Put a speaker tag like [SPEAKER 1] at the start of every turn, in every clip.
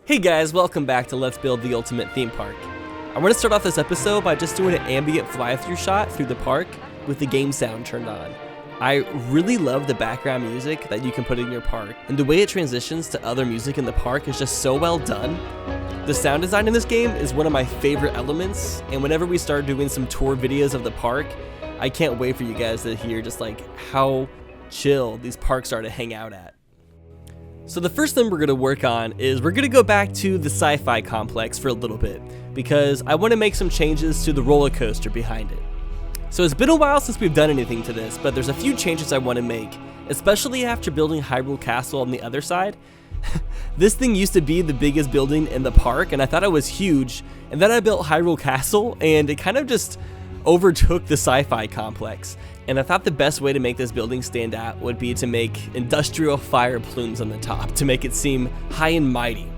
[SPEAKER 1] Hey guys, welcome back to Let's Build the Ultimate Theme Park. I want to start off this episode by just doing an ambient fly-through shot through the park with the game sound turned on. I really love the background music that you can put in your park, and the way it transitions to other music in the park is just so well done. The sound design in this game is one of my favorite elements, and whenever we start doing some tour videos of the park, I can't wait for you guys to hear just like how chill these parks are to hang out at. So the first thing we're going to work on is we're going to go back to the sci-fi complex for a little bit, because I want to make some changes to the roller coaster behind it. So it's been a while since we've done anything to this, but there's a few changes I want to make, especially after building Hyrule Castle on the other side. This thing used to be the biggest building in the park, and I thought it was huge, and then I built Hyrule Castle, and it kind of just overtook the sci-fi complex. And I thought the best way to make this building stand out would be to make industrial fire plumes on the top to make it seem high and mighty.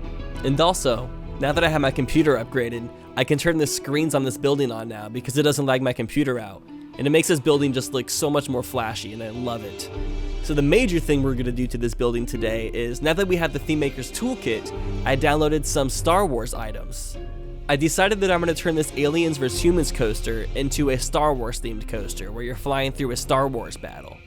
[SPEAKER 1] And also, now that I have my computer upgraded, I can turn the screens on this building on now because it doesn't lag my computer out. And it makes this building just look so much more flashy, and I love it. So the major thing we're going to do to this building today is, now that we have the Theme Maker's Toolkit, I downloaded some Star Wars items. I decided that I'm going to turn this Aliens vs Humans coaster into a Star Wars themed coaster where you're flying through a Star Wars battle.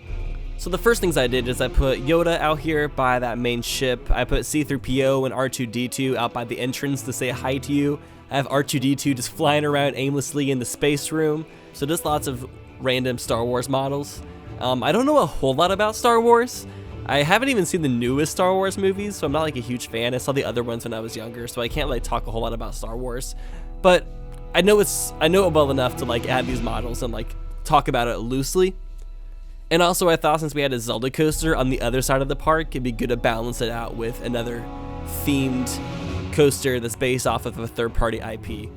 [SPEAKER 1] So the first things I did is I put Yoda out here by that main ship. I put C-3PO and R2-D2 out by the entrance to say hi to you. I have R2-D2 just flying around aimlessly in the space room. So just lots of random Star Wars models. I don't know a whole lot about Star Wars. I haven't even seen the newest Star Wars movies, so I'm not like a huge fan. I saw the other ones when I was younger, so I can't like talk a whole lot about Star Wars. But I know it well enough to like add these models and like talk about it loosely. And also I thought since we had a Zelda coaster on the other side of the park, it'd be good to balance it out with another themed coaster that's based off of a third-party IP.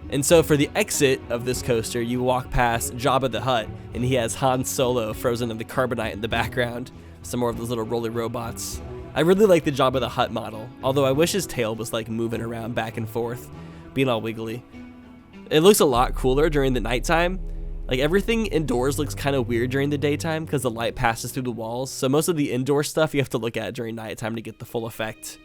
[SPEAKER 1] And so for the exit of this coaster, you walk past Jabba the Hutt, and he has Han Solo frozen in the carbonite in the background. Some more of those little roly robots. I really like the Jabba the Hutt model, although I wish his tail was like moving around back and forth, being all wiggly. It looks a lot cooler during the nighttime. Like everything indoors looks kind of weird during the daytime because the light passes through the walls, so most of the indoor stuff you have to look at during nighttime to get the full effect.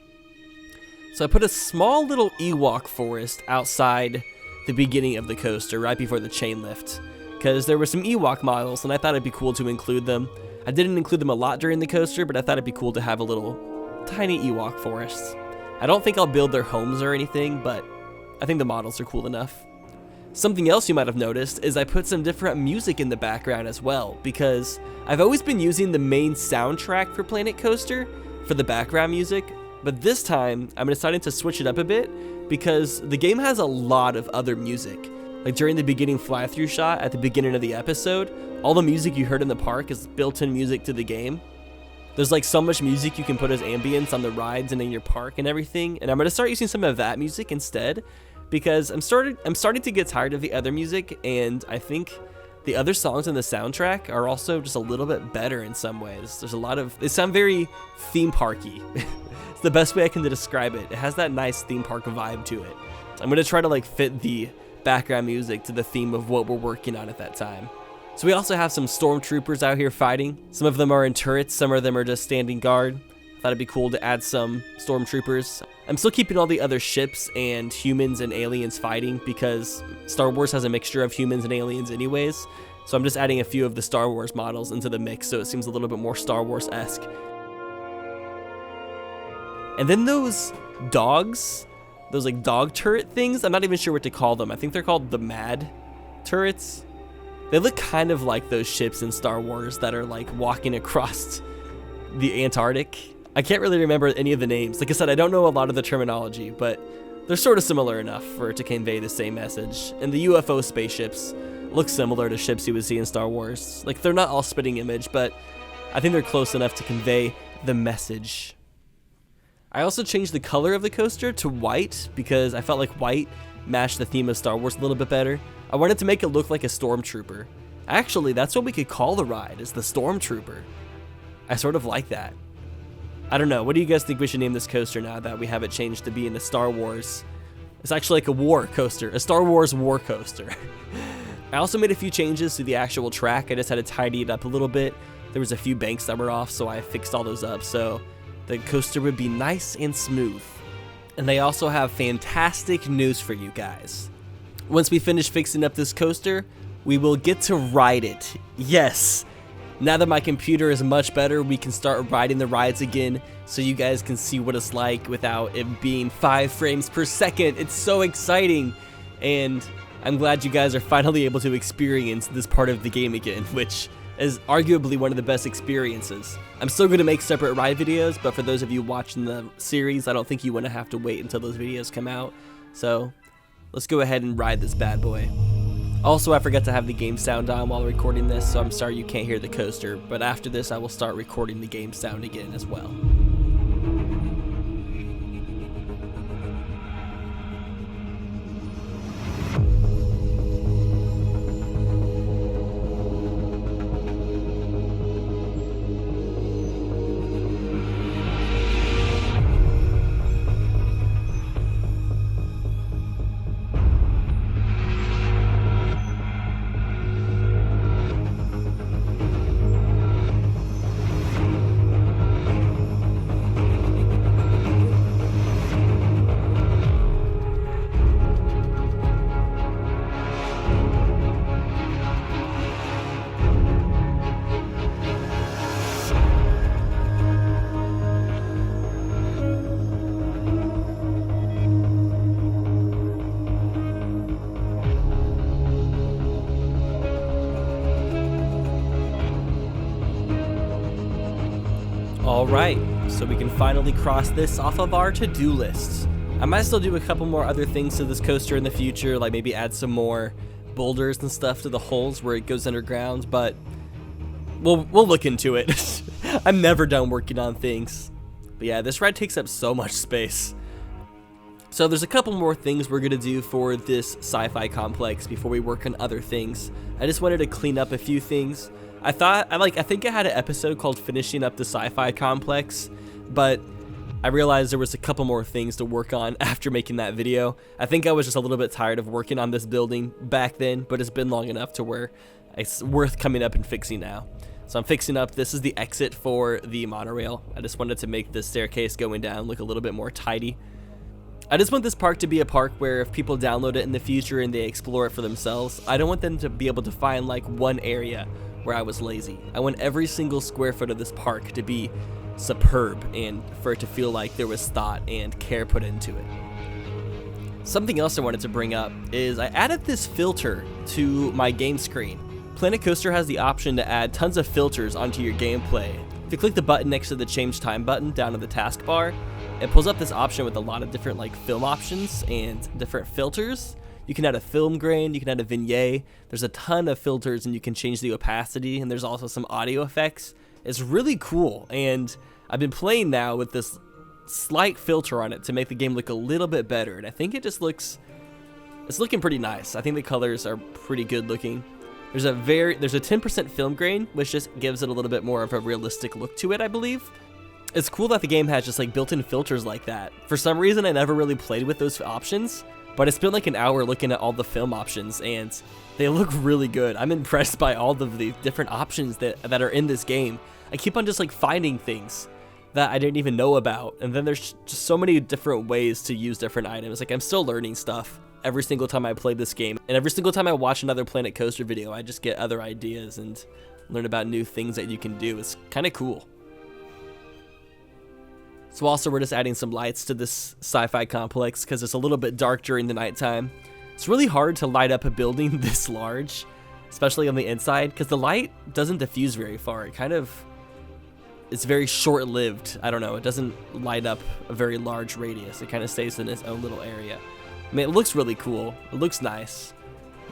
[SPEAKER 1] So I put a small little Ewok forest outside the beginning of the coaster, right before the chain lift, because there were some Ewok models and I thought it'd be cool to include them. I didn't include them a lot during the coaster, but I thought it'd be cool to have a little tiny Ewok forest. I don't think I'll build their homes or anything, but I think the models are cool enough. Something else you might have noticed is I put some different music in the background as well, because I've always been using the main soundtrack for Planet Coaster for the background music, but this time I'm deciding to switch it up a bit because the game has a lot of other music. Like during the beginning fly-through shot at the beginning of the episode, all the music you heard in the park is built-in music to the game. There's like so much music you can put as ambience on the rides and in your park and everything, and I'm going to start using some of that music instead because I'm starting to get tired of the other music, and I think the other songs in the soundtrack are also just a little bit better in some ways. They sound very theme parky. It's the best way I can describe it. It has that nice theme park vibe to it. I'm going to try to like fit the background music to the theme of what we're working on at that time. So we also have some stormtroopers out here fighting. Some of them are in turrets, some of them are just standing guard. Thought it'd be cool to add some stormtroopers. I'm still keeping all the other ships and humans and aliens fighting because Star Wars has a mixture of humans and aliens anyways. So I'm just adding a few of the Star Wars models into the mix so it seems a little bit more Star Wars-esque. And then those dogs, those like dog turret things, I'm not even sure what to call them. I think they're called the Mad turrets. They look kind of like those ships in Star Wars that are like walking across the Antarctic. I can't really remember any of the names. Like I said, I don't know a lot of the terminology, but they're sort of similar enough for it to convey the same message. And the UFO spaceships look similar to ships you would see in Star Wars. Like they're not all spitting image, but I think they're close enough to convey the message. I also changed the color of the coaster to white because I felt like white matched the theme of Star Wars a little bit better. I wanted to make it look like a stormtrooper. Actually, that's what we could call the ride, is the Stormtrooper. I sort of like that. I don't know, what do you guys think we should name this coaster now that we have it changed to be in a Star Wars? It's actually like a war coaster, a Star Wars war coaster. I also made a few changes to the actual track. I just had to tidy it up a little bit. There was a few banks that were off, so I fixed all those up so the coaster would be nice and smooth. And I also have fantastic news for you guys. Once we finish fixing up this coaster, we will get to ride it. Yes! Now that my computer is much better, we can start riding the rides again so you guys can see what it's like without it being 5 frames per second. It's so exciting! And I'm glad you guys are finally able to experience this part of the game again, which is arguably one of the best experiences. I'm still going to make separate ride videos, but for those of you watching the series, I don't think you want to have to wait until those videos come out. So let's go ahead and ride this bad boy. Also, I forgot to have the game sound on while recording this, so I'm sorry you can't hear the coaster, but after this I will start recording the game sound again as well. Alright, so we can finally cross this off of our to-do lists. I might still do a couple more other things to this coaster in the future, like maybe add some more boulders and stuff to the holes where it goes underground, but we'll look into it. I'm never done working on things. But yeah, this ride takes up so much space. So there's a couple more things we're gonna do for this sci-fi complex before we work on other things. I just wanted to clean up a few things. I think I had an episode called Finishing Up the Sci-Fi Complex, but I realized there was a couple more things to work on after making that video. I think I was just a little bit tired of working on this building back then, but it's been long enough to where it's worth coming up and fixing now. So I'm fixing up, this is the exit for the monorail. I just wanted to make the staircase going down look a little bit more tidy. I just want this park to be a park where if people download it in the future and they explore it for themselves, I don't want them to be able to find like one area where I was lazy. I want every single square foot of this park to be superb and for it to feel like there was thought and care put into it. Something else I wanted to bring up is I added this filter to my game screen. Planet Coaster has the option to add tons of filters onto your gameplay. If you click the button next to the change time button down in the taskbar, it pulls up this option with a lot of different like film options and different filters. You can add a film grain, you can add a vignette, there's a ton of filters and you can change the opacity, and there's also some audio effects. It's really cool, and I've been playing now with this slight filter on it to make the game look a little bit better, and I think it just looks, it's looking pretty nice. I think the colors are pretty good looking. There's a 10% film grain, which just gives it a little bit more of a realistic look to it, I believe. It's cool that the game has just like built-in filters like that. For some reason, I never really played with those options, but I spent like an hour looking at all the film options and they look really good. I'm impressed by all of the different options that are in this game. I keep on just like finding things that I didn't even know about, and then there's just so many different ways to use different items. Like I'm still learning stuff every single time I play this game, and every single time I watch another Planet Coaster video, I just get other ideas and learn about new things that you can do. It's kind of cool. So also we're just adding some lights to this sci-fi complex because it's a little bit dark during the nighttime. It's really hard to light up a building this large, especially on the inside, because the light doesn't diffuse very far. It's very short-lived. I don't know, it doesn't light up a very large radius. It kind of stays in its own little area. I mean, it looks really cool. It looks nice,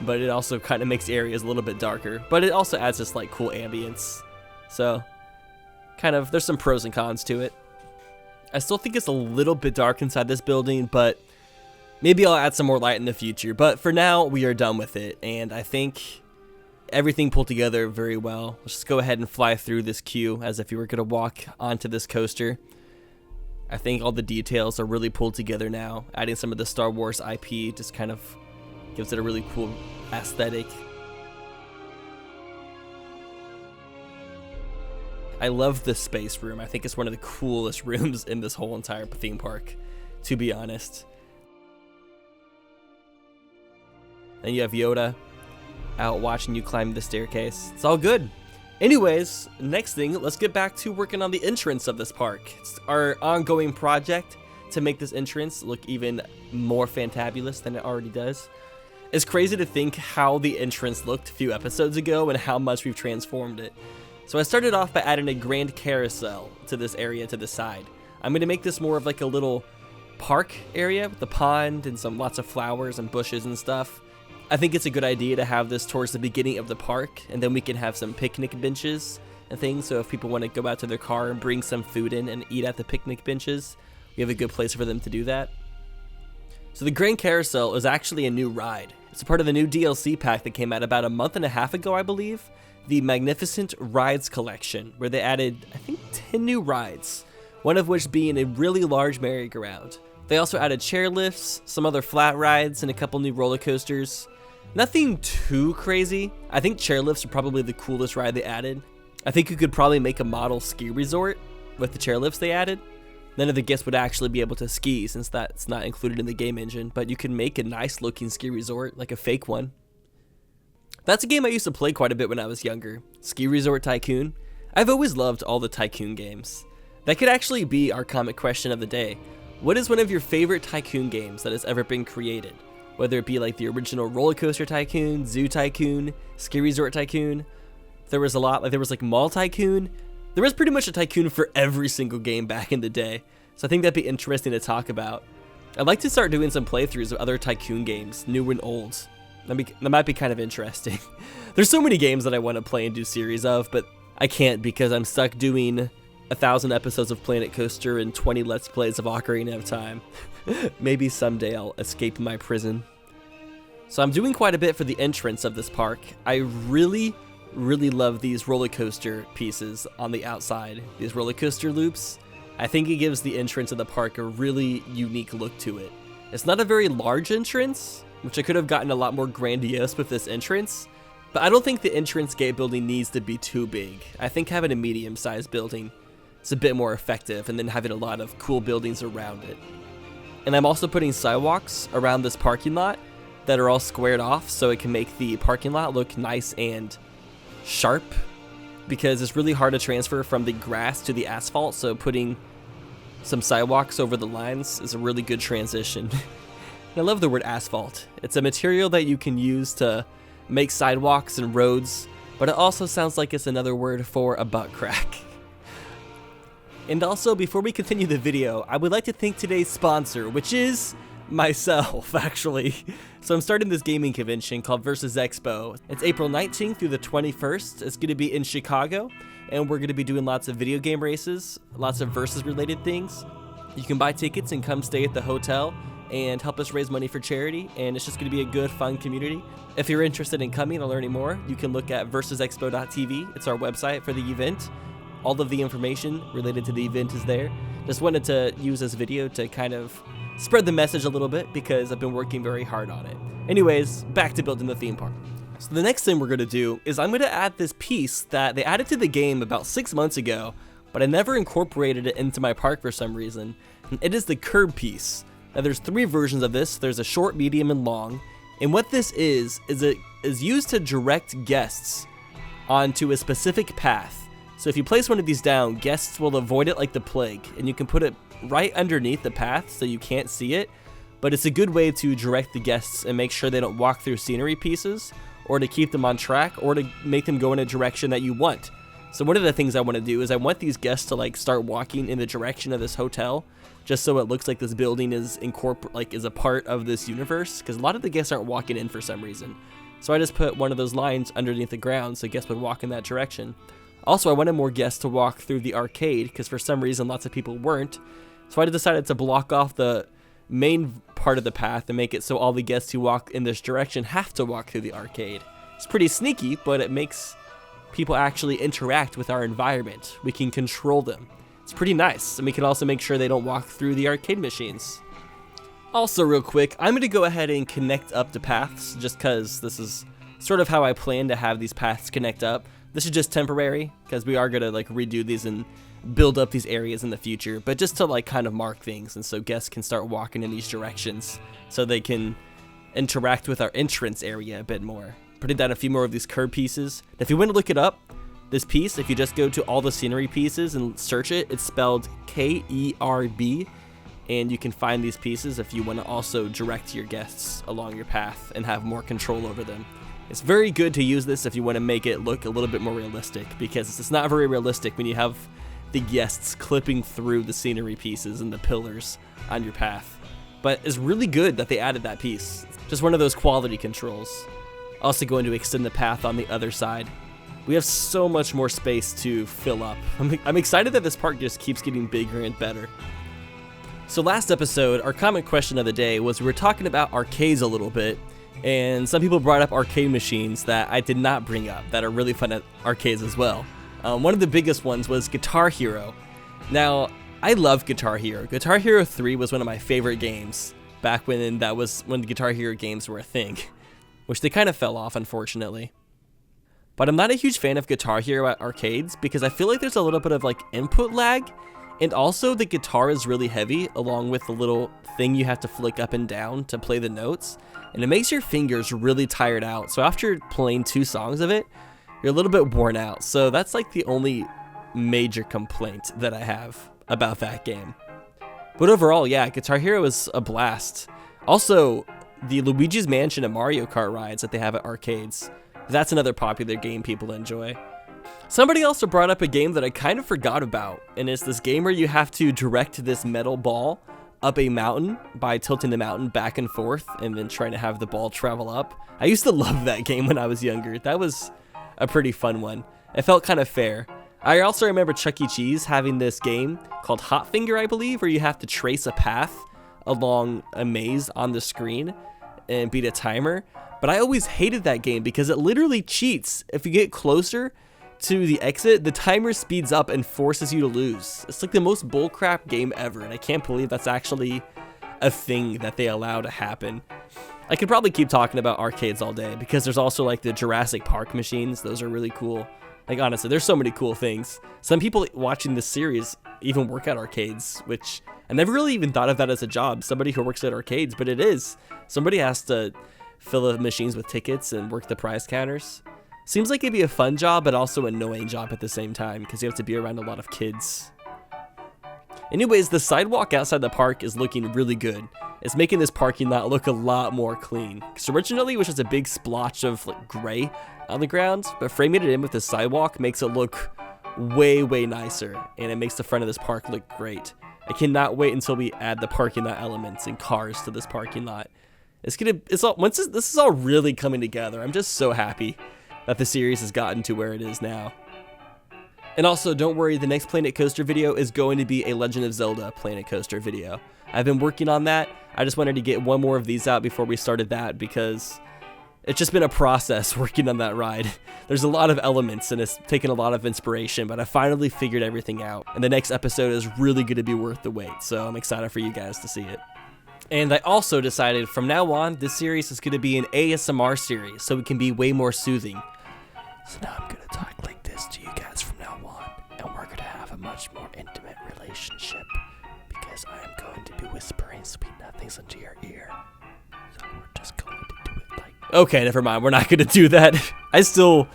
[SPEAKER 1] but it also kind of makes areas a little bit darker. But it also adds this like cool ambience. So kind of, there's some pros and cons to it. I still think it's a little bit dark inside this building, but maybe I'll add some more light in the future. But for now, we are done with it, and I think everything pulled together very well. Let's just go ahead and fly through this queue as if you were going to walk onto this coaster. I think all the details are really pulled together now. Adding some of the Star Wars IP just kind of gives it a really cool aesthetic. I love this space room. I think it's one of the coolest rooms in this whole entire theme park. to be honest. And you have Yoda out watching you climb the staircase. It's all good. Anyways, next thing, let's get back to working on the entrance of this park. It's our ongoing project to make this entrance look even more fantabulous than it already does. It's crazy to think how the entrance looked a few episodes ago and how much we've transformed it. So I started off by adding a grand carousel to this area to the side. I'm going to make this more of like a little park area with a pond and lots of flowers and bushes and stuff. I think it's a good idea to have this towards the beginning of the park, and then we can have some picnic benches and things, so if people want to go out to their car and bring some food in and eat at the picnic benches, we have a good place for them to do that. So the Grand Carousel is actually a new ride. It's a part of the new DLC pack that came out about a month and a half ago, I believe, the Magnificent Rides Collection, where they added, I think, 10 new rides, one of which being a really large merry-go-round. They also added chairlifts, some other flat rides, and a couple new roller coasters. Nothing too crazy. I think chairlifts are probably the coolest ride they added. I think you could probably make a model ski resort with the chairlifts they added. None of the guests would actually be able to ski since that's not included in the game engine, but you can make a nice looking ski resort, like a fake one. That's a game I used to play quite a bit when I was younger, Ski Resort Tycoon. I've always loved all the Tycoon games. That could actually be our comic question of the day. What is one of your favorite Tycoon games that has ever been created? Whether it be like the original Roller Coaster Tycoon, Zoo Tycoon, Ski Resort Tycoon. There was a lot, like there was like Mall Tycoon. There was pretty much a Tycoon for every single game back in the day. So I think that'd be interesting to talk about. I'd like to start doing some playthroughs of other Tycoon games, new and old. That might be kind of interesting. There's so many games that I want to play and do series of, but I can't because I'm stuck doing 1,000 episodes of Planet Coaster and 20 Let's Plays of Ocarina of Time. Maybe someday I'll escape my prison. So I'm doing quite a bit for the entrance of this park. I really love these roller coaster pieces on the outside, these roller coaster loops. I think it gives the entrance of the park a really unique look to it. It's not a very large entrance, which I could have gotten a lot more grandiose with this entrance, but I don't think the entrance gate building needs to be too big. I think having a medium-sized building is a bit more effective, and then having a lot of cool buildings around it. And I'm also putting sidewalks around this parking lot that are all squared off so it can make the parking lot look nice and sharp, because it's really hard to transfer from the grass to the asphalt, so putting some sidewalks over the lines is a really good transition. And I love the word asphalt. It's a material that you can use to make sidewalks and roads, but it also sounds like it's another word for a butt crack. And also, before we continue the video, I would like to thank today's sponsor, which is myself, actually. So I'm starting this gaming convention called Versus Expo. It's April 19th through the 21st. It's going to be in Chicago, and we're going to be doing lots of video game races, lots of Versus related things. You can buy tickets and come stay at the hotel and help us raise money for charity, and it's just going to be a good, fun community. If you're interested in coming or learning more, you can look at versusexpo.tv. It's our website for the event. All of the information related to the event is there. Just wanted to use this video to kind of spread the message a little bit because I've been working very hard on it. Anyways, back to building the theme park. So the next thing we're going to do is I'm going to add this piece that they added to the game about 6 months ago, but I never incorporated it into my park for some reason. And it is the curb piece. Now there's 3 versions of this. There's a short, medium, and long. And what this is it is used to direct guests onto a specific path. So if you place one of these down, guests will avoid it like the plague, and you can put it right underneath the path so you can't see it, but it's a good way to direct the guests and make sure they don't walk through scenery pieces, or to keep them on track, or to make them go in a direction that you want. So one of the things I want to do is I want these guests to like start walking in the direction of this hotel, just so it looks like this building is is a part of this universe, because a lot of the guests aren't walking in for some reason. So I just put one of those lines underneath the ground so guests would walk in that direction. Also, I wanted more guests to walk through the arcade because for some reason lots of people weren't. So I decided to block off the main part of the path and make it so all the guests who walk in this direction have to walk through the arcade. It's pretty sneaky, but it makes people actually interact with our environment. We can control them. It's pretty nice, and we can also make sure they don't walk through the arcade machines. Also, real quick, I'm going to go ahead and connect up the paths just because this is sort of how I plan to have these paths connect up. This is just temporary because we are going to like redo these in build up these areas in the future, but just to like kind of mark things, and so guests can start walking in these directions so they can interact with our entrance area a bit more. Putting down a few more of these curb pieces. If you want to look it up, this piece, if you just go to all the scenery pieces and search it, it's spelled K-E-R-B, and you can find these pieces if you want to also direct your guests along your path and have more control over them. It's very good to use this if you want to make it look a little bit more realistic, because it's not very realistic when you have the guests clipping through the scenery pieces and the pillars on your path. But it's really good that they added that piece. Just one of those quality controls. Also going to extend the path on the other side. We have so much more space to fill up. I'm excited that this park just keeps getting bigger and better. So last episode, our comment question of the day was we were talking about arcades a little bit, and some people brought up arcade machines that I did not bring up that are really fun at arcades as well. One of the biggest ones was Guitar Hero. Now, I love Guitar Hero. Guitar Hero 3 was one of my favorite games back when the Guitar Hero games were a thing, which they kind of fell off, unfortunately. But I'm not a huge fan of Guitar Hero at arcades because I feel like there's a little bit of like input lag, and also the guitar is really heavy along with the little thing you have to flick up and down to play the notes, and it makes your fingers really tired out. So after playing 2 songs of it, you're a little bit worn out. So that's like the only major complaint that I have about that game. But overall, yeah, Guitar Hero is a blast. Also, the Luigi's Mansion and Mario Kart rides that they have at arcades, that's another popular game people enjoy. Somebody also brought up a game that I kind of forgot about, and it's this game where you have to direct this metal ball up a mountain by tilting the mountain back and forth and then trying to have the ball travel up. I used to love that game when I was younger. That was a pretty fun one. It felt kind of fair. I also remember Chuck E. Cheese having this game called Hot Finger, I believe, where you have to trace a path along a maze on the screen and beat a timer. But I always hated that game because it literally cheats. If you get closer to the exit, the timer speeds up and forces you to lose. It's like the most bullcrap game ever, and I can't believe that's actually a thing that they allow to happen. I could probably keep talking about arcades all day because there's also like the Jurassic Park machines. Those are really cool. Like honestly, there's so many cool things. Some people watching this series even work at arcades, which I never really even thought of that as a job. Somebody who works at arcades, but it is. Somebody has to fill the machines with tickets and work the prize counters. Seems like it'd be a fun job, but also an annoying job at the same time because you have to be around a lot of kids. Anyways, the sidewalk outside the park is looking really good. It's making this parking lot look a lot more clean. Because originally it was just a big splotch of like gray on the ground, but framing it in with the sidewalk makes it look way, way nicer, and it makes the front of this park look great. I cannot wait until we add the parking lot elements and cars to this parking lot. Once this is all really coming together, I'm just so happy that the series has gotten to where it is now. And also, don't worry, the next Planet Coaster video is going to be a Legend of Zelda Planet Coaster video. I've been working on that. I just wanted to get one more of these out before we started that because it's just been a process working on that ride. There's a lot of elements and it's taken a lot of inspiration, but I finally figured everything out. And the next episode is really going to be worth the wait, so I'm excited for you guys to see it. And I also decided from now on, this series is going to be an ASMR series, so it can be way more soothing. So now I'm going to talk like this to you guys from now on, and we're going to have a much more intimate relationship, because I am going to be whispering sweet nothings into your ear. So we're just going to do it like... Okay, never mind, we're not going to do that. I still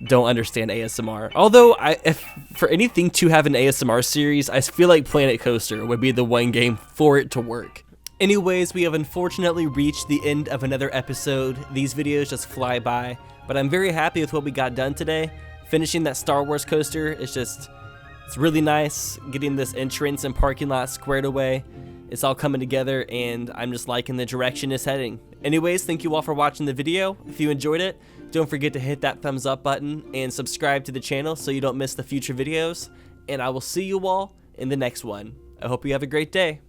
[SPEAKER 1] don't understand ASMR. Although, if for anything to have an ASMR series, I feel like Planet Coaster would be the one game for it to work. Anyways, we have unfortunately reached the end of another episode. These videos just fly by, but I'm very happy with what we got done today. Finishing that Star Wars coaster is it's really nice. Getting this entrance and parking lot squared away. It's all coming together, and I'm just liking the direction it's heading. Anyways, thank you all for watching the video. If you enjoyed it, don't forget to hit that thumbs up button and subscribe to the channel so you don't miss the future videos. And I will see you all in the next one. I hope you have a great day.